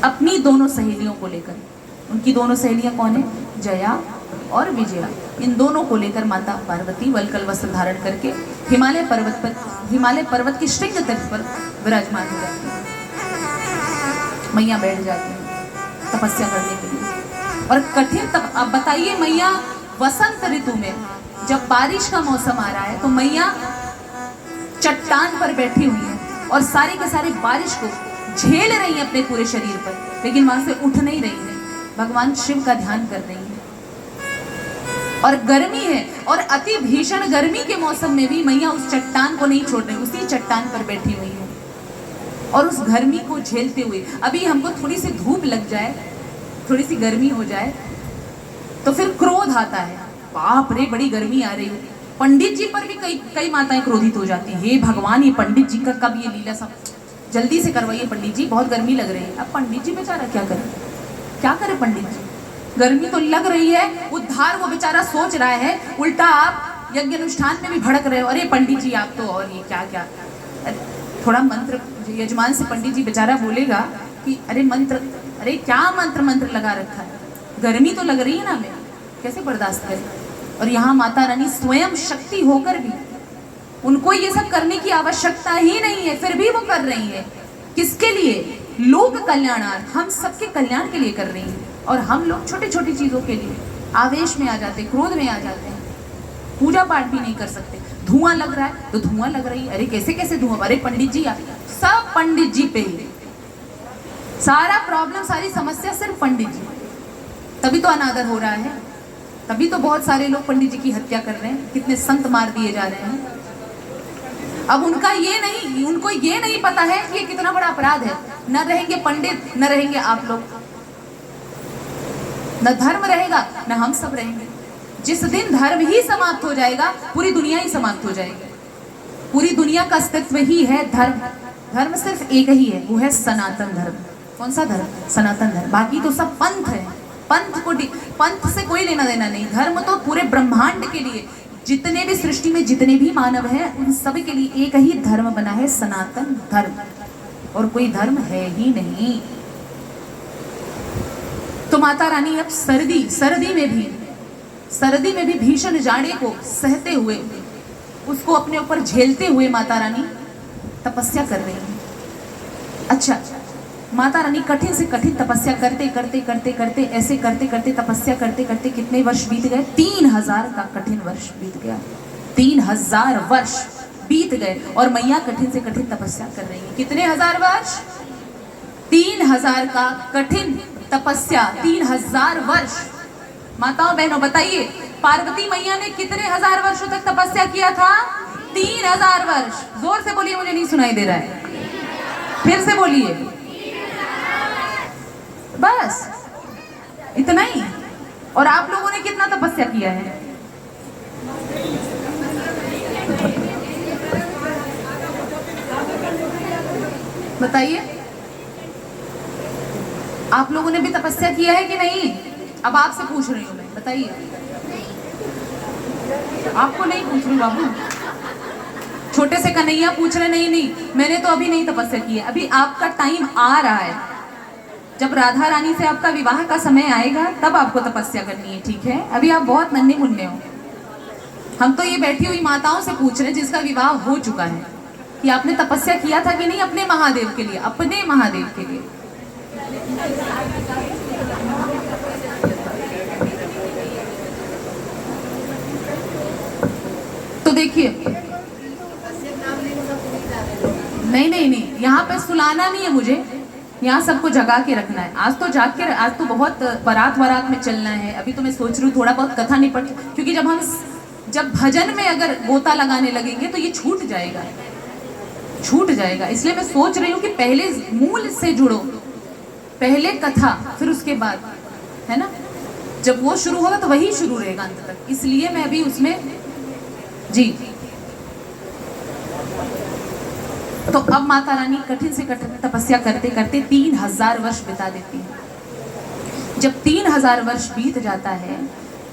अपनी दोनों सहेलियों को लेकर। उनकी दोनों सहेलियां कौन है? जया और विजया। इन दोनों को लेकर माता पार्वती वलकल वस्त्र धारण करके हिमालय पर्वत की श्रृंग तट पर विराजमान हो जाती है। मैया बैठ जाती है तपस्या करने के लिए। और कठिन अब बताइए, मैया वसंत ऋतु में जब बारिश का मौसम आ रहा है तो मैया चट्टान पर बैठी हुई है और सारे के सारे बारिश को झेल रही है अपने पूरे शरीर पर, लेकिन वहां से उठ नहीं रही है, भगवान शिव का ध्यान कर रही है। और गर्मी है और अति भीषण गर्मी के मौसम में भी मैया उस चट्टान को नहीं छोड़ रही, उसी चट्टान पर बैठी हुई है और उस गर्मी को झेलते हुए। अभी हमको थोड़ी सी धूप लग जाए, थोड़ी सी गर्मी हो जाए तो फिर क्रोध आता है, बाप रे बड़ी गर्मी आ रही है। पंडित जी पर भी कई माताएं क्रोधित हो जाती हैं, हे भगवान ये पंडित जी का कब ये लीला, सब जल्दी से करवाइए पंडित जी, बहुत गर्मी लग रही है। अब पंडित जी बेचारा क्या करे पंडित जी, गर्मी तो लग रही है, उद्धार वो बेचारा सोच रहा है, उल्टा आप यज्ञ अनुष्ठान में भी भड़क रहे हो, अरे पंडित जी आप तो, और ये क्या क्या। थोड़ा मंत्र यजमान से पंडित जी बेचारा बोलेगा कि अरे मंत्र, अरे क्या मंत्र लगा रखा है, गर्मी तो लग रही है ना, मैं कैसे बर्दाश्त करें। और यहाँ माता रानी स्वयं शक्ति होकर भी उनको ये सब करने की आवश्यकता ही नहीं है, फिर भी वो कर रही है। किसके लिए? लोक कल्याणार्थ, हम सबके कल्याण के लिए कर रही है। और हम लोग छोटी छोटी चीजों के लिए आवेश में आ जाते हैं, क्रोध में आ जाते हैं, पूजा पाठ भी नहीं कर सकते। धुआं लग रहा है तो धुआं लग रही है, अरे कैसे कैसे धुआं, अरे पंडित जी सब पंडित जी पे ही सारा प्रॉब्लम, सारी समस्या सिर्फ पंडित जी। तभी तो अनादर हो रहा है, तभी तो बहुत सारे लोग पंडित जी की हत्या कर रहे हैं, कितने संत मार दिए जा रहे हैं। अब उनको ये नहीं पता है कि ये कितना बड़ा अपराध है। न रहेंगे पंडित, न रहेंगे आप लोग, न धर्म रहेगा, न हम सब रहेंगे। जिस दिन धर्म ही समाप्त हो जाएगा, पूरी दुनिया ही समाप्त हो जाएगी। पूरी दुनिया का अस्तित्व ही है धर्म। धर्म सिर्फ एक ही है, वो है सनातन धर्म। कौन सा धर्म? सनातन धर्म। बाकी तो सब पंथ है, पंथ से कोई लेना देना नहीं। धर्म तो पूरे ब्रह्मांड के लिए, जितने भी सृष्टि में जितने भी मानव हैं, उन सब के लिए एक ही धर्म बना है, सनातन धर्म, और कोई धर्म है ही नहीं। तो माता रानी अब सर्दी में भी भीषण जाड़े को सहते हुए, उसको अपने ऊपर झेलते हुए माता रानी तपस्या कर रही है। अच्छा, माता रानी कठिन से कठिन तपस्या करते तपस्या करते कितने वर्ष बीत गए? 3000 का कठिन वर्ष बीत गया। 3000 वर्ष बीत गए और मैया कठिन से कठिन तपस्या कर रही है। कितने हजार वर्ष? 3000 का कठिन तपस्या, 3000 वर्ष। माताओं बहनों बताइए, पार्वती मैया ने कितने हजार वर्षों तक तपस्या किया था? 3000 वर्ष। जोर से बोलिए, मुझे नहीं सुनाई दे रहा है, फिर से बोलिए। बस इतना ही। और आप लोगों ने कितना तपस्या किया है? बताइए, आप लोगों ने भी तपस्या किया है कि नहीं? अब आपसे पूछ रही हूं मैं, बताइए। आपको नहीं पूछ रही बाबू, छोटे से कन्हैया पूछ रहे, नहीं मैंने तो अभी नहीं तपस्या की है, अभी आपका टाइम आ रहा है। जब राधा रानी से आपका विवाह का समय आएगा तब आपको तपस्या करनी है, ठीक है? अभी आप बहुत नन्हे मुन्ने हो। हम तो ये बैठी हुई माताओं से पूछ रहे जिसका विवाह हो चुका है कि आपने तपस्या किया था कि नहीं अपने महादेव के लिए, अपने महादेव के लिए। तो देखिए, नहीं, यहाँ पे सुलाना नहीं है मुझे, यहाँ सबको जगा के रखना है। आज तो बहुत बारात में चलना है। अभी तो मैं सोच रही हूँ थोड़ा बहुत कथा निपट, क्योंकि जब भजन में अगर गोता लगाने लगेंगे तो ये छूट जाएगा। इसलिए मैं सोच रही हूँ कि पहले मूल से जुड़ो, पहले कथा, फिर उसके बाद, है ना? जब वो शुरू होगा तो वही शुरू रहेगा अंत तक। इसलिए मैं अभी उसमें जी। तो अब माता रानी कठिन से कठिन तपस्या करते 3000 वर्ष बिता देती है। जब 3000 वर्ष बीत जाता है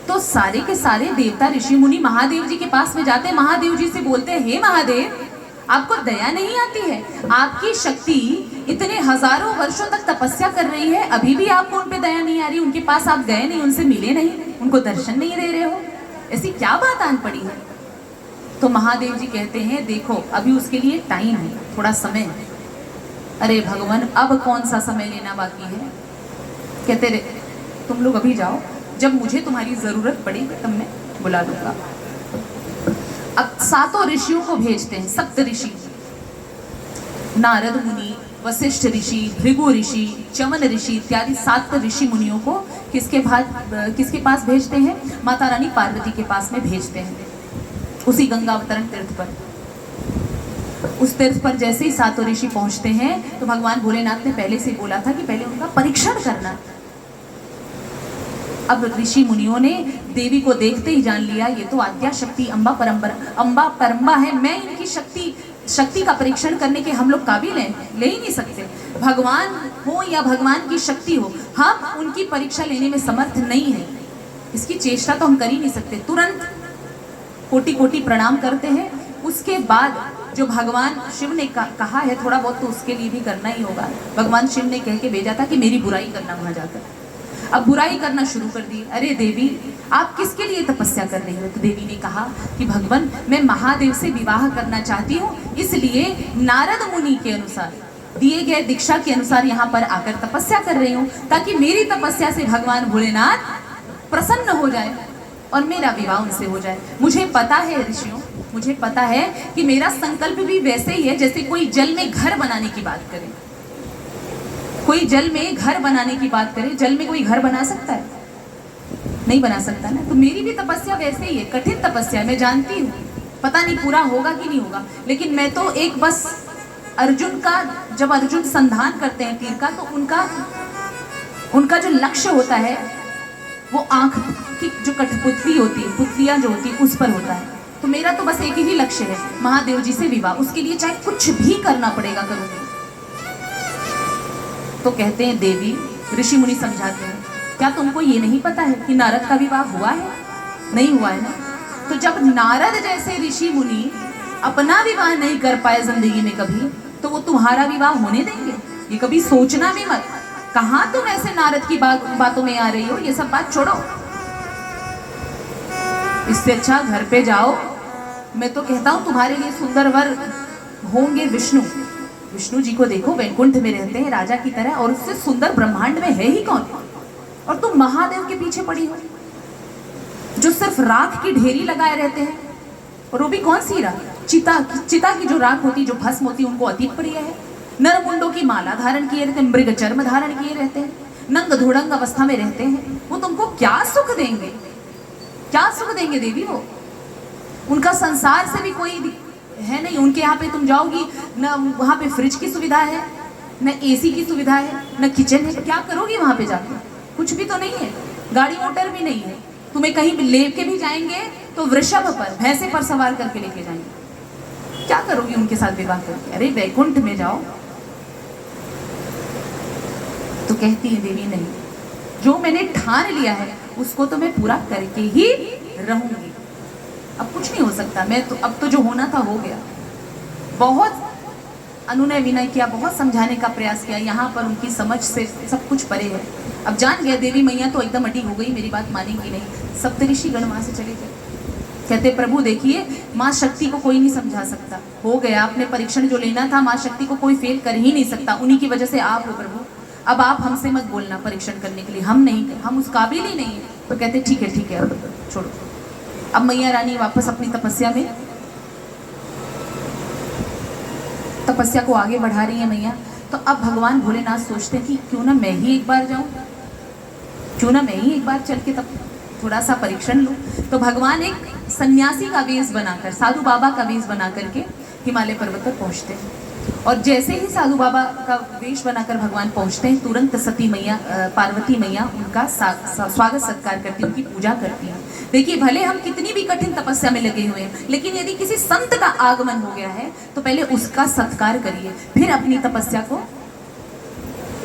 तो सारे के सारे देवता ऋषि मुनि महादेव जी के पास में जाते हैं। महादेव जी से बोलते हैं, हे महादेव, आपको दया नहीं आती है? आपकी शक्ति इतने हजारों वर्षों तक तपस्या कर रही है, अभी भी आपको उन पे दया नहीं आ रही, उनके पास आप गए नहीं, उनसे मिले नहीं, उनको दर्शन नहीं दे रहे हो, ऐसी क्या बात आन पड़ी है? तो महादेव जी कहते हैं देखो अभी उसके लिए टाइम है, थोड़ा समय है। अरे भगवान अब कौन सा समय लेना बाकी है? कहते रहे तुम लोग अभी जाओ, जब मुझे तुम्हारी जरूरत पड़ेगी तब मैं बुला लूंगा। अब 7 ऋषियों को भेजते हैं, 7 ऋषि, नारद मुनि, वशिष्ठ ऋषि, भृगु ऋषि, चमन ऋषि इत्यादि 7 ऋषि मुनियों को किसके पास भेजते हैं? माता रानी पार्वती के पास में भेजते हैं, उसी गंगा अवतरण तीर्थ पर। उस तीर्थ पर जैसे ही 7 ऋषि पहुंचते हैं तो भगवान भोलेनाथ ने पहले से बोला था कि पहले उनका परीक्षण करना। अब ऋषि मुनियों ने देवी को देखते ही जान लिया ये तो आद्या शक्ति अम्बा परम्बा है, मैं इनकी शक्ति का परीक्षण करने के हम लोग काबिल हैं, ले ही नहीं सकते। भगवान हो या भगवान की शक्ति हो, हम उनकी परीक्षा लेने में समर्थ नहीं है, इसकी चेष्टा तो हम कर ही नहीं सकते। तुरंत कोटि कोटि प्रणाम करते हैं। उसके बाद जो भगवान शिव ने कहा है थोड़ा बहुत तो उसके लिए भी करना ही होगा। भगवान शिव ने कह के भेजा था कि मेरी बुराई करना वहां जाकर। अब बुराई करना शुरू कर दी। अरे देवी आप किसके लिए तपस्या कर रही हो? तो देवी ने कहा कि भगवान मैं महादेव से विवाह करना चाहती हूँ, इसलिए नारद मुनि के अनुसार दिए गए दीक्षा के अनुसार यहाँ पर आकर तपस्या कर रही हूँ, ताकि मेरी तपस्या से भगवान भोलेनाथ प्रसन्न हो जाए और मेरा विवाह उनसे हो जाए। मुझे पता है ऋषियों, मुझे पता है कि मेरा संकल्प भी वैसे ही है जैसे कोई जल में घर बनाने की बात करे। कोई जल में घर बनाने की बात करे, जल में कोई घर बना सकता है? नहीं बना सकता ना। तो मेरी भी तपस्या वैसे ही है, कठिन तपस्या, मैं जानती हूँ, पता नहीं पूरा होगा कि नहीं होगा, लेकिन मैं तो एक बस अर्जुन का, जब अर्जुन संधान करते हैं तीर का, तो उनका जो लक्ष्य होता है वो आंख की जो कठपुतली होती है, पुतलियां जो होती है उस पर होता है। तो मेरा तो बस एक ही लक्ष्य है, महादेव जी से विवाह, उसके लिए चाहे कुछ भी करना पड़ेगा करूंगी। तो कहते हैं देवी, ऋषि मुनि समझाते हैं क्या तुमको ये नहीं पता है कि नारद का विवाह हुआ है? नहीं हुआ है ना। तो जब नारद जैसे ऋषि मुनि अपना विवाह नहीं कर पाए जिंदगी में कभी, तो वो तुम्हारा विवाह होने देंगे? ये कभी सोचना भी मत। कहां तुम ऐसे नारद की बातों में आ रही हो, ये सब बात छोड़ो। इससे अच्छा घर पे जाओ। मैं तो कहता हूं तुम्हारे लिए सुंदर वर होंगे विष्णु। विष्णु जी को देखो, वैकुंठ में रहते हैं राजा की तरह, और उससे सुंदर ब्रह्मांड में है ही कौन? और तुम महादेव के पीछे पड़ी हो जो सिर्फ राख की ढेरी लगाए रहते हैं, और वो भी कौन सी राख? चिता की जो राख होती, जो भस्म होती, उनको अति प्रिय है। नरमुंडों की माला धारण किए रहते हैं, मृग चर्म धारण किए रहते हैं, नंग धुड़ंग अवस्था में रहते हैं। वो तुमको क्या सुख देंगे? क्या सुख देंगे देवी? वो उनका संसार से भी कोई है नहीं। उनके यहाँ पे तुम जाओगी न, वहाँ पे फ्रिज की सुविधा है, न एसी की सुविधा है, न किचन है। क्या करोगी वहाँ पे जाकर? कुछ भी तो नहीं है, गाड़ी मोटर भी नहीं है। तुम्हें कहीं लेके भी जाएंगे तो वृषभ पर, भैंसे पर सवार करके लेके जाएंगे। क्या करोगी उनके साथ विवाह करके? अरे वैकुंठ में जाओ। तो कहती है देवी नहीं, जो मैंने ठान लिया है उसको तो मैं पूरा करके ही रहूंगी। अब कुछ नहीं हो सकता, मैं तो अब तो जो होना था हो गया। बहुत अनुनय विनय किया, बहुत समझाने का प्रयास किया, यहाँ पर उनकी समझ से सब कुछ परे है। अब जान गया देवी मैया तो एकदम अटी हो गई, मेरी बात मानेंगी नहीं। सप्तऋषि गण वहां से चले गए। कहते प्रभु देखिए, माँ शक्ति को कोई नहीं समझा सकता, हो गया आपने परीक्षण जो लेना था, माँ शक्ति को कोई फेल कर ही नहीं सकता, उन्हीं की वजह से आप हो प्रभु। अब आप हमसे मत बोलना परीक्षण करने के लिए, हम उस काबिल ही नहीं है। तो कहते ठीक है अब छोड़ो। अब मैया रानी वापस अपनी तपस्या में, तपस्या को आगे बढ़ा रही है मैया। तो अब भगवान भोलेनाथ सोचते हैं कि क्यों ना मैं ही एक बार जाऊं, क्यों ना मैं ही एक बार चल के तब थोड़ा सा परीक्षण लूं। तो भगवान एक सन्यासी का वेश बनाकर, साधु बाबा का वेश बना करके हिमालय पर्वत पर पहुंचते हैं। और जैसे ही साधु बाबा का वेश बनाकर भगवान पहुंचते हैं, तुरंत सती मैया, पार्वती मैया उनका स्वागत सत्कार करती, उनकी पूजा करती हैं। देखिए भले हम कितनी भी कठिन तपस्या में लगे हुए हैं, लेकिन यदि किसी संत का आगमन हो गया है तो पहले उसका सत्कार करिए, फिर अपनी तपस्या को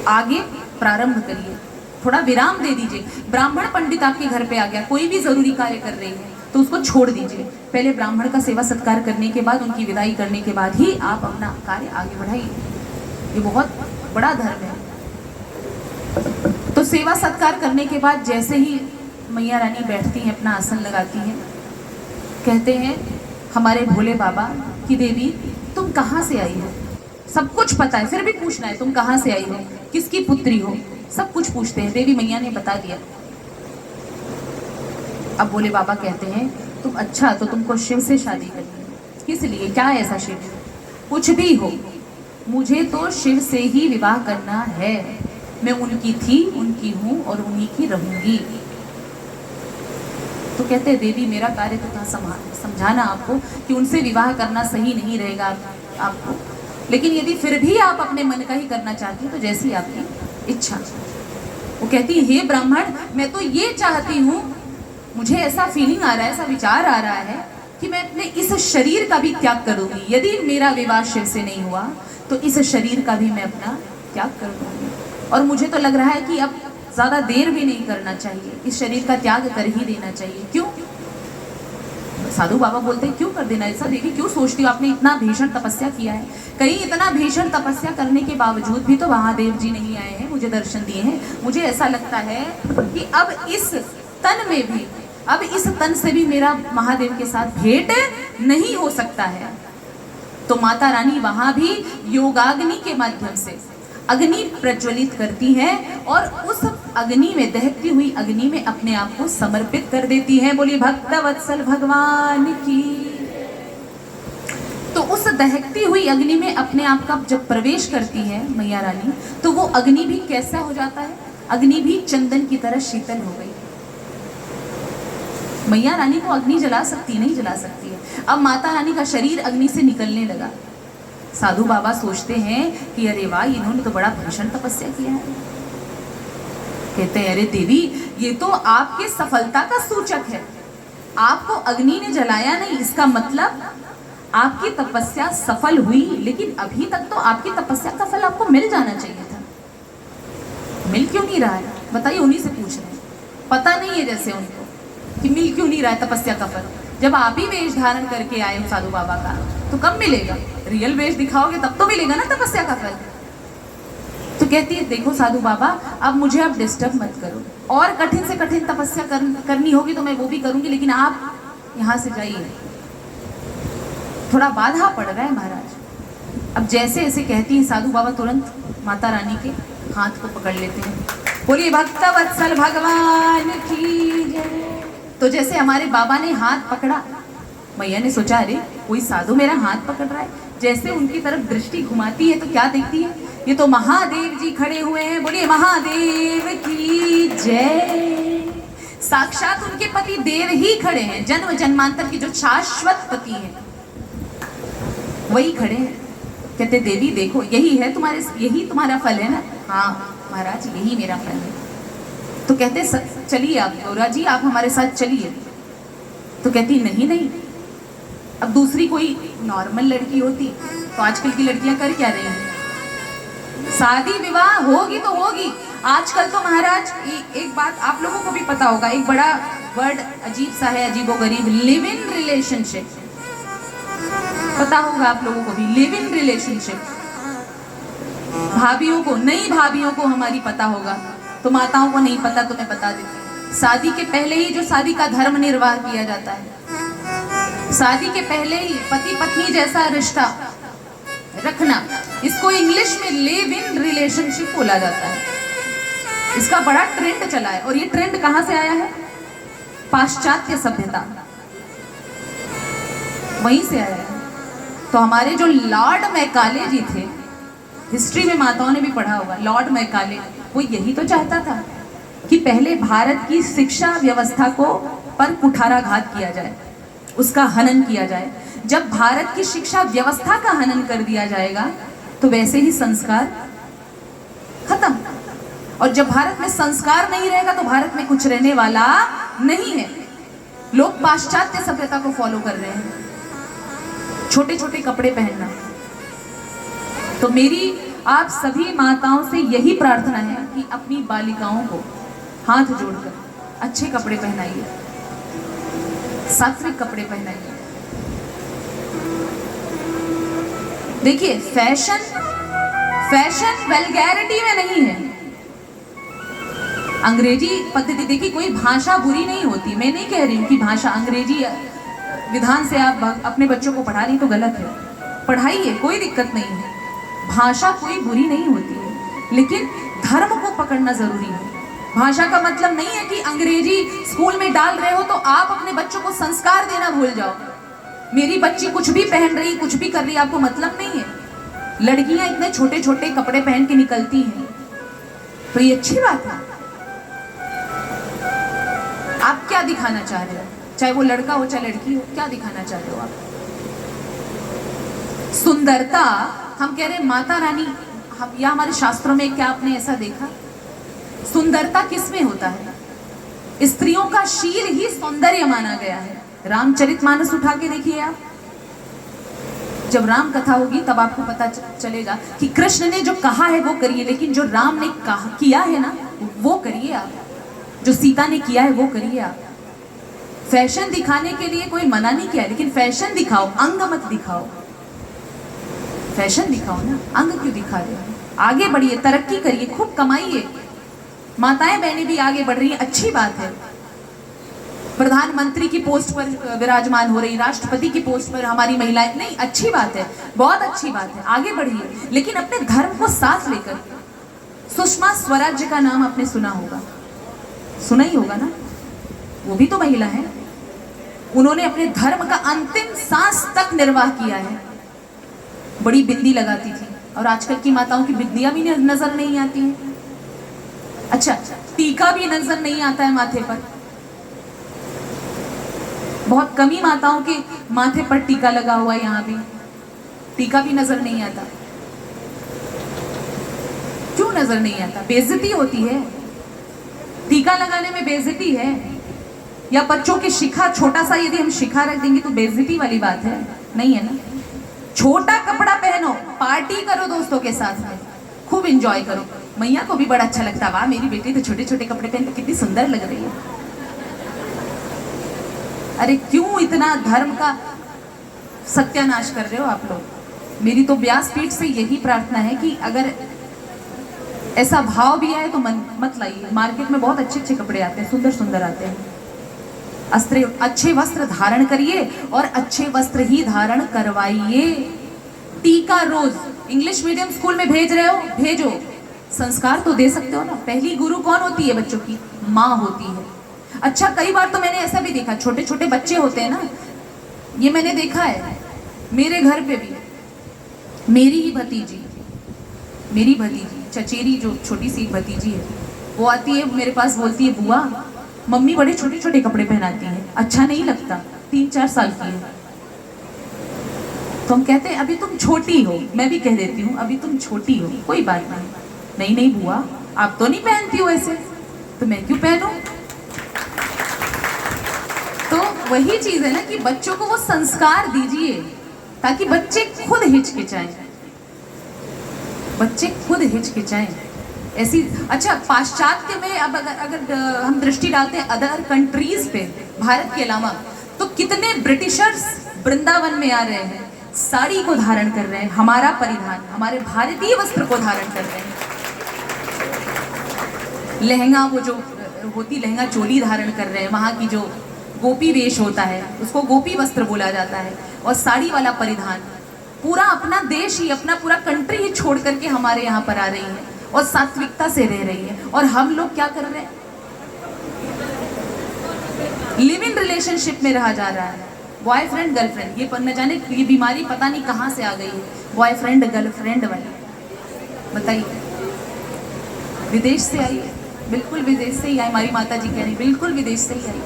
आगे प्रारंभ करिए। थोड़ा विराम दे दीजिए। ब्राह्मण पंडित आपके घर पे आ गया, कोई भी जरूरी कार्य कर रही है तो उसको छोड़ दीजिए। पहले ब्राह्मण का सेवा सत्कार करने के बाद, उनकी विदाई करने के बाद ही आप अपना कार्य आगे बढ़ाइए। ये बहुत बड़ा धर्म है। तो सेवा सत्कार करने के बाद जैसे ही मैया रानी बैठती हैं, अपना आसन लगाती हैं, कहते हैं हमारे भोले बाबा कि देवी तुम कहाँ से आई हो? सब कुछ पता है, फिर भी पूछना है तुम कहाँ से आई हो, किसकी पुत्री हो, सब कुछ पूछते हैं। देवी मैया ने बता दिया। अब भोले बाबा कहते हैं तुम अच्छा तो तुमको शिव से शादी करनी है, किस लिए, क्या ऐसा शिव? कुछ भी हो, मुझे तो शिव से ही विवाह करना है। मैं उनकी थी, उनकी हूँ और उन्हीं की रहूंगी। तो कहते हैं देवी मेरा कार्य तो था समझाना आपको कि उनसे विवाह करना सही नहीं रहेगा आपको, लेकिन यदि फिर भी आप अपने मन का ही करना चाहती हैं तो जैसी आपकी इच्छा। वो कहती हे ब्राह्मण, मैं तो ये चाहती हूँ, मुझे ऐसा फीलिंग आ रहा है, ऐसा विचार आ रहा है कि मैं अपने इस शरीर का भी त्याग करूंगी। यदि मेरा विवाह शिव से नहीं हुआ तो इस शरीर का भी मैं अपना त्याग कर दूंगी। और मुझे तो लग रहा है कि अब ज़्यादा देर भी नहीं करना चाहिए, इस शरीर का त्याग कर ही देना चाहिए। क्यों? साधु बाबा बोलते हैं क्यों कर देना ऐसा? देवी क्यों सोचती हो? आपने इतना भीषण तपस्या किया है, कहीं इतना भीषण तपस्या करने के बावजूद भी तो महादेव जी नहीं आए हैं, मुझे दर्शन दिए हैं। मुझे ऐसा लगता है कि अब इस तन में भी, अब इस तन से भी मेरा महादेव के साथ भेंट नहीं हो सकता है। तो माता रानी वहां भी योगाग्नि के माध्यम से अग्नि प्रज्वलित करती है और उस अग्नि में, दहकती हुई अग्नि में अपने आप को समर्पित कर देती है। बोलिए भक्तवत्सल भगवान की। तो उस दहकती हुई अग्नि में अपने आप का जब प्रवेश करती है मैया रानी, तो वो अग्नि भी कैसा हो जाता है? अग्नि भी चंदन की तरह शीतल हो गई। मैया रानी को अग्नि जला सकती नहीं जला सकती है। अब माता रानी का शरीर अग्नि से निकलने लगा। साधु बाबा सोचते हैं कि अरे वाह, इन्होंने तो बड़ा भीषण तपस्या किया है। कहते हैं अरे देवी, ये तो आपके सफलता का सूचक है। आपको अग्नि ने जलाया नहीं, इसका मतलब आपकी तपस्या सफल हुई, लेकिन अभी तक तो आपकी तपस्या का फल आपको मिल जाना चाहिए था। मिल क्यों नहीं रहा है? बताइए, उन्हीं से पूछ रहे हैं। पता नहीं है जैसे उनको कि मिल क्यों नहीं रहा है तपस्या का फल। जब आप ही वेश धारण करके आए हो साधु बाबा का, तो कब मिलेगा? रियल वेश दिखाओगे तब तो मिलेगा ना तपस्या का फल। तो कहती है देखो साधु बाबा, अब मुझे आप डिस्टर्ब मत करो, और कठिन से कठिन तपस्या करनी होगी तो मैं वो भी करूंगी, लेकिन आप यहाँ से जाइए, थोड़ा बाधा पड़ रहा है महाराज। अब जैसे ऐसे कहती है, साधु बाबा तुरंत माता रानी के हाथ को पकड़ लेते हैं। बोलिए भक्तवत्सल भगवान की जय। तो जैसे हमारे बाबा ने हाथ पकड़ा, मैया ने सोचा अरे कोई साधु मेरा हाथ पकड़ रहा है। जैसे उनकी तरफ दृष्टि घुमाती है तो क्या देखती है? ये तो महादेव जी खड़े हुए हैं। बोलिए महादेव की जय। साक्षात उनके पति देव ही खड़े हैं, जन्म जन्मांतर की जो शाश्वत पति है वही खड़े हैं। कहते देवी देखो, यही है तुम्हारे, यही तुम्हारा फल है ना? हाँ महाराज, यही मेरा फल है। तो कहते चलिए आप गौरा जी, आप हमारे साथ चलिए। तो कहती नहीं नहीं, अब दूसरी कोई नॉर्मल लड़की होती तो आजकल की लड़कियां कर क्या रही हैं? शादी विवाह होगी तो होगी। आजकल तो महाराज एक बात आप लोगों को भी पता होगा, एक बड़ा वर्ड अजीब सा है, अजीबोगरीब, लिव इन रिलेशनशिप। पता होगा आप लोगों को भी, लिव इन रिलेशनशिप। भाभियों को, नई भाभियों को हमारी पता होगा, तो माताओं को नहीं पता तो मैं बता देती हूँ। शादी के पहले ही जो शादी का धर्म निर्वाह किया जाता है, शादी के पहले ही पति पत्नी जैसा रिश्ता रखना, इसको इंग्लिश में लिव इन रिलेशनशिप बोला जाता है। इसका बड़ा ट्रेंड चला है, और ये ट्रेंड कहाँ से आया है? पाश्चात्य सभ्यता, वहीं से आया है। तो हमारे जो लॉर्ड मैकाले जी थे, हिस्ट्री में माताओं ने भी पढ़ा होगा, लॉर्ड मैकाले, वो यही तो चाहता था कि पहले भारत की शिक्षा व्यवस्था को पर कुठाराघात किया जाए, उसका हनन किया जाए। जब भारत की शिक्षा व्यवस्था का हनन कर दिया जाएगा तो वैसे ही संस्कार खत्म, और जब भारत में संस्कार नहीं रहेगा तो भारत में कुछ रहने वाला नहीं है। लोग पाश्चात्य सभ्यता को फॉलो कर रहे हैं, छोटे छोटे कपड़े पहनना। तो मेरी आप सभी माताओं से यही प्रार्थना है कि अपनी बालिकाओं को हाथ जोड़कर अच्छे कपड़े पहनाइए, सात्विक कपड़े पहनाइए। देखिए फैशन वल्गैरिटी में नहीं है। अंग्रेजी पद्धति देखिए, कोई भाषा बुरी नहीं होती, मैं नहीं कह रही हूँ कि भाषा अंग्रेजी विधान से आप अपने बच्चों को पढ़ा रही तो गलत है, पढ़ाइए, कोई दिक्कत नहीं है, भाषा कोई बुरी नहीं होती है, लेकिन धर्म को पकड़ना जरूरी है। भाषा का मतलब नहीं है कि अंग्रेजी स्कूल में डाल रहे हो तो आप अपने बच्चों को संस्कार देना भूल जाओ। मेरी बच्ची कुछ भी पहन रही, कुछ भी कर रही, आपको मतलब नहीं है। लड़कियां इतने छोटे छोटे कपड़े पहन के निकलती हैं, तो ये अच्छी बात है। आप क्या दिखाना चाह रहे हो, चाहे वो लड़का हो चाहे लड़की हो, क्या दिखाना चाह रहे हो आप? सुंदरता, हम कह रहे हैं माता रानी, हम या हमारे शास्त्रों में क्या आपने ऐसा देखा? सुंदरता किसमें होता है? स्त्रियों का शील ही सौंदर्य माना गया है। रामचरितमानस उठा के देखिए आप, जब राम कथा होगी तब आपको पता चलेगा कि कृष्ण ने जो कहा है वो करिए, लेकिन जो राम ने कहा किया है ना वो करिए आप, जो सीता ने किया है वो करिए आप। फैशन दिखाने के लिए कोई मना नहीं किया, लेकिन फैशन दिखाओ, अंग मत दिखाओ। फैशन दिखाओ ना, अंग क्यों दिखा रहे हो? आगे बढ़िए, तरक्की करिए, खूब कमाइए। माताएं बहनें भी आगे बढ़ रही हैं, अच्छी बात है। प्रधानमंत्री की पोस्ट पर विराजमान हो रही, राष्ट्रपति की पोस्ट पर हमारी महिलाएं, नहीं, अच्छी बात है, बहुत अच्छी बात है, आगे बढ़िए, लेकिन अपने धर्म को साथ लेकर। सुषमा स्वराज का नाम आपने सुना होगा, सुना ही होगा ना, वो भी तो महिला है। उन्होंने अपने धर्म का अंतिम सांस तक निर्वाह किया है। बड़ी बिंदी लगाती थी, और आजकल की माताओं की बिंदियां भी नजर नहीं आती हैं। अच्छा, टीका भी नजर नहीं आता है माथे पर। बहुत कमी माताओं के माथे पर टीका लगा हुआ है, यहाँ भी टीका भी नजर नहीं आता। क्यों नजर नहीं आता? बेइज्जती होती है, टीका लगाने में बेइज्जती है। या बच्चों की शिखा, छोटा सा यदि हम शिखा रख देंगे तो बेइज्जती वाली बात है? नहीं है ना। छोटा कपड़ा पहनो, पार्टी करो दोस्तों के साथ में, खूब एंजॉय करो। मैया को भी बड़ा अच्छा लगता, वाह मेरी बेटी तो छोटे छोटे कपड़े पहन के कितनी सुंदर लग रही है। अरे क्यों इतना धर्म का सत्यानाश कर रहे हो आप लोग? मेरी तो व्यासपीठ से यही प्रार्थना है कि अगर ऐसा भाव भी आए तो मत लाइए। मार्केट में बहुत अच्छे अच्छे कपड़े आते हैं, सुंदर सुंदर आते हैं। अच्छे वस्त्र धारण करिए और अच्छे वस्त्र ही धारण करवाइए। टीका रोज, इंग्लिश मीडियम स्कूल में भेज रहे हो, भेजो, संस्कार तो दे सकते हो ना। पहली गुरु कौन होती है बच्चों की? माँ होती है। अच्छा, कई बार तो मैंने ऐसा भी देखा, छोटे छोटे बच्चे होते हैं ना, ये मैंने देखा है मेरे घर पे भी। मेरी ही भतीजी, मेरी भतीजी चचेरी, जो छोटी सी भतीजी है, वो आती है मेरे पास, बोलती है बुआ मम्मी बड़े छोटे छोटे कपड़े पहनाती हैं, अच्छा नहीं लगता। 3-4 साल की है। तो हम कहते हैं अभी तुम छोटी हो, मैं भी कह देती हूँ अभी तुम छोटी हो, कोई बात नहीं। नहीं नहीं बुआ, आप तो नहीं पहनती हो ऐसे, तो मैं क्यों पहनूं? तो वही चीज है ना कि बच्चों को वो संस्कार दीजिए ताकि बच्चे खुद हिचकिचाएं, बच्चे खुद हिचकिचाएं ऐसी। अच्छा, पाश्चात्य में अब अगर हम दृष्टि डालते हैं अदर कंट्रीज पे, भारत के अलावा, तो कितने ब्रिटिशर्स वृंदावन में आ रहे हैं, साड़ी को धारण कर रहे हैं, हमारा परिधान, हमारे भारतीय वस्त्र को धारण कर रहे हैं। लहंगा, वो जो होती लहंगा चोली धारण कर रहे हैं, वहाँ की जो गोपी वेश होता है उसको गोपी वस्त्र बोला जाता है, और साड़ी वाला परिधान। पूरा अपना देश ही, अपना पूरा कंट्री ही छोड़ करके हमारे यहाँ पर आ रही है और सात्विकता से रह रही है। और हम लोग क्या कर रहे हैं? लिव इन रिलेशनशिप में रहा जा रहा है, बॉयफ्रेंड गर्लफ्रेंड। ये न जाने ये बीमारी पता नहीं कहाँ से आ गई है, बॉयफ्रेंड गर्लफ्रेंड वाली। बताइए, विदेश से आई है? बिल्कुल विदेश से ही आई। हमारी माता जी कह रही बिल्कुल विदेश से ही आई।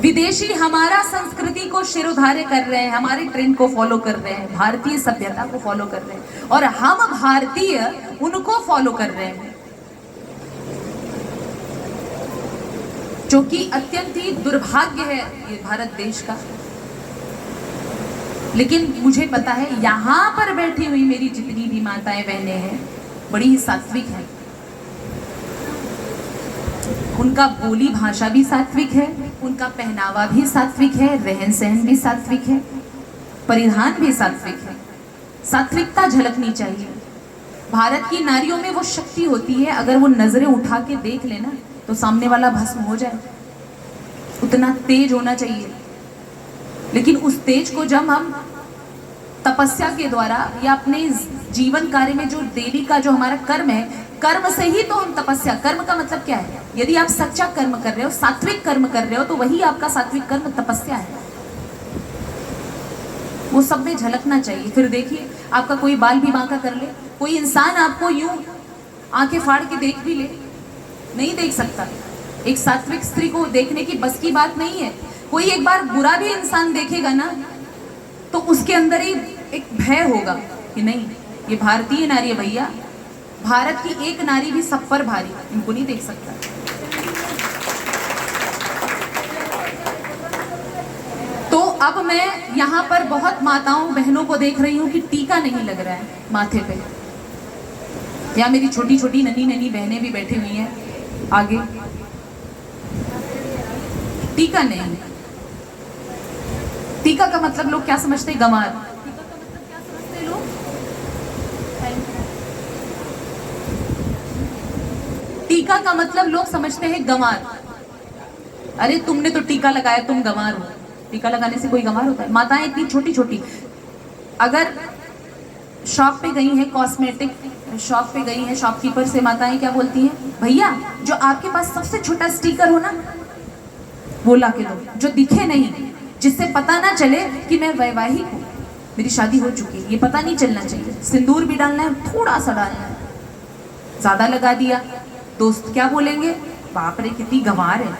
विदेशी हमारा संस्कृति को शिरोधार्य कर रहे हैं, हमारे ट्रेंड को फॉलो कर रहे हैं, भारतीय सभ्यता को फॉलो कर रहे हैं, और हम भारतीय उनको फॉलो कर रहे हैं, जो कि अत्यंत ही दुर्भाग्य है ये भारत देश का। लेकिन मुझे पता है यहाँ पर बैठी हुई मेरी जितनी भी माताएं बहनें हैं बड़ी ही सात्विक हैं। उनका बोली भाषा भी सात्विक है, उनका पहनावा भी सात्विक है, रहन सहन भी सात्विक है, परिधान भी सात्विक है। सात्विकता झलकनी चाहिए। भारत की नारियों में वो शक्ति होती है, अगर वो नजरें उठा के देख लेना तो सामने वाला भस्म हो जाए, उतना तेज होना चाहिए। लेकिन उस तेज को जब हम तपस्या के द्वारा या अपने जीवन कार्य में जो डेली का जो हमारा कर्म है, कर्म से ही तो हम तपस्या, कर्म का मतलब क्या है? यदि आप सच्चा कर्म कर रहे हो, सात्विक कर्म कर रहे हो, तो वही आपका सात्विक कर्म तपस्या है। वो सब में झलकना चाहिए। फिर देखिए, आपका कोई बाल भी बांका कर ले, कोई इंसान आपको यूं आंखें फाड़ के देख भी ले, नहीं देख सकता। एक सात्विक स्त्री को देखने की बस की बात नहीं है। कोई एक बार बुरा भी इंसान देखेगा ना, तो उसके अंदर ही एक भय होगा कि नहीं, ये भारतीय नारी है भैया, भारत की एक नारी भी सब पर भारी, इनको नहीं देख सकता। तो अब मैं यहाँ पर बहुत माताओं बहनों को देख रही हूँ कि टीका नहीं लग रहा है माथे पे, या मेरी छोटी छोटी नन्ही नन्ही बहनें भी बैठी हुई हैं आगे, टीका नहीं। टीका का मतलब लोग क्या समझते हैं? गंवार। टीका का मतलब क्या समझते हैं लोग? टीका का मतलब लोग समझते हैं गंवार। अरे तुमने तो टीका लगाया, तुम गंवार हो। टीका लगाने से कोई गंवार होता है? माताएं इतनी छोटी छोटी, अगर शॉप पे गई हैं, कॉस्मेटिक शॉप पे गई हैं, शॉपकीपर से माताएं क्या बोलती हैं? भैया जो आपके पास सबसे छोटा स्टिकर हो ना, वो ला के दो, जो दिखे नहीं, जिससे पता ना चले कि मैं वैवाहिक हूँ, मेरी शादी हो चुकी है, ये पता नहीं चलना चाहिए। सिंदूर भी डालना है, थोड़ा सा डालना है, ज्यादा लगा दिया दोस्त क्या बोलेंगे? बाप रे कितनी गंवार है,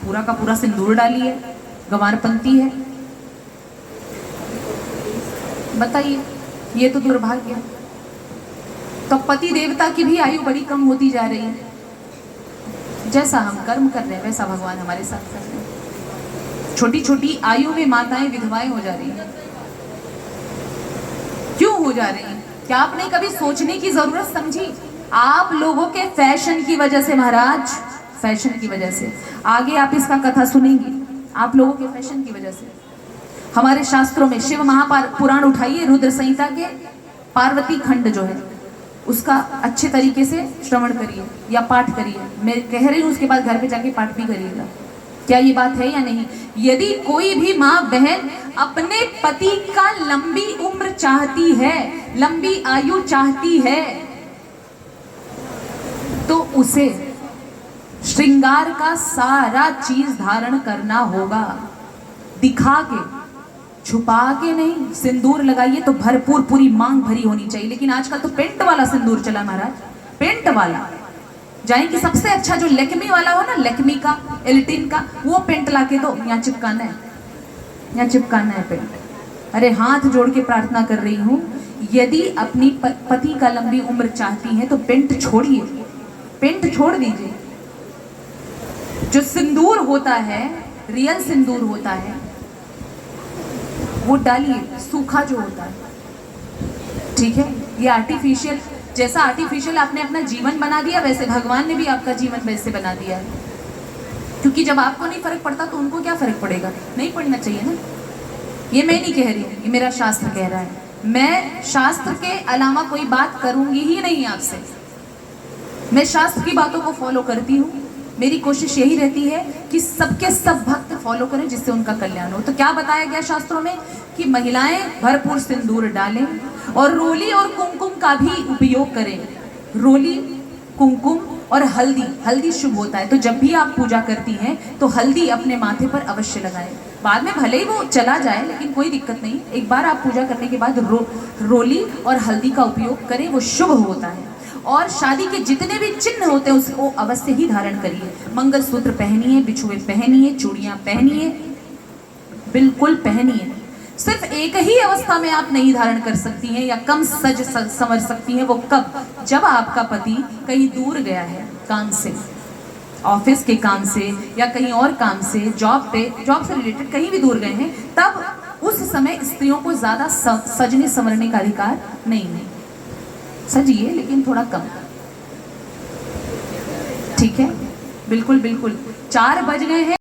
पूरा का पूरा सिंदूर डाली है, गंवारपंती है। बताइए, ये तो दुर्भाग्य। तो पति देवता की भी आयु बड़ी कम होती जा रही है। जैसा हम कर्म कर रहे हैं वैसा भगवान हमारे साथ कर रहे हैं। छोटी छोटी आयु में माताएं विधवाएं हो जा रही हैं। क्यों हो जा रही हैं? क्या आपने कभी सोचने की जरूरत समझी? आप लोगों के फैशन की वजह से महाराज, फैशन की वजह से। आगे आप इसका कथा सुनेंगे, आप लोगों के फैशन की वजह से। हमारे शास्त्रों में शिव महापुराण उठाइए, रुद्र संहिता के पार्वती खंड जो है उसका अच्छे तरीके से श्रवण करिए या पाठ करिए। मैं कह रही हूँ उसके बाद घर पे जाके पाठ भी करिएगा। क्या ये बात है या नहीं? यदि कोई भी माँ बहन अपने पति का लंबी उम्र चाहती है, लंबी आयु चाहती है, तो उसे श्रृंगार का सारा चीज धारण करना होगा। दिखा के, छुपा के नहीं। सिंदूर लगाइए तो भरपूर, पूरी मांग भरी होनी चाहिए। लेकिन आजकल तो पेंट वाला सिंदूर चला महाराज, पेंट वाला। जाएंगे सबसे अच्छा जो लेक्मी वाला हो ना, लेक्मी का, एल्टिन का, वो पेंट लाके दो, यहाँ चिपकाना है, यहाँ चिपकाना है पेंट। अरे हाथ जोड़ के प्रार्थना कर रही हूँ, यदि अपनी पति का लंबी उम्र चाहती है तो पेंट छोड़िए, पेंट छोड़ दीजिए। जो सिंदूर होता है, रियल सिंदूर होता है, वो डालिए, सूखा जो होता है, ठीक है? ये आर्टिफिशियल, जैसा आर्टिफिशियल आपने अपना जीवन बना दिया, वैसे भगवान ने भी आपका जीवन वैसे बना दिया है। क्योंकि जब आपको नहीं फर्क पड़ता तो उनको क्या फर्क पड़ेगा? नहीं पड़ना चाहिए ना। ये मैं नहीं कह रही हूँ, ये मेरा शास्त्र कह रहा है। मैं शास्त्र के अलावा कोई बात करूंगी ही नहीं आपसे। मैं शास्त्र की बातों को फॉलो करती हूँ। मेरी कोशिश यही रहती है कि सबके सब भक्त फॉलो करें, जिससे उनका कल्याण हो। तो क्या बताया गया शास्त्रों में? कि महिलाएं भरपूर सिंदूर डालें और रोली और कुमकुम का भी उपयोग करें। रोली, कुमकुम और हल्दी, हल्दी शुभ होता है, तो जब भी आप पूजा करती हैं तो हल्दी अपने माथे पर अवश्य लगाएं। बाद में भले ही वो चला जाए, लेकिन कोई दिक्कत नहीं। एक बार आप पूजा करने के बाद रोली और हल्दी का उपयोग करें, वो शुभ होता है। और शादी के जितने भी चिन्ह होते हैं उसको अवश्य ही धारण करिए। मंगलसूत्र पहनिए, बिछुए पहनिए, चूड़ियां पहनिए, बिल्कुल पहनिए। सिर्फ एक ही अवस्था में आप नहीं धारण कर सकती हैं या कम सज संवर सकती हैं। वो कब? जब आपका पति कहीं दूर गया है काम से, ऑफिस के काम से या कहीं और काम से, जॉब से रिलेटेड कहीं भी दूर गए हैं, तब उस समय स्त्रियों को ज्यादा सजने संवरने का अधिकार नहीं है। सजिए लेकिन थोड़ा कम, ठीक है? बिल्कुल बिल्कुल। 4 बज गए हैं।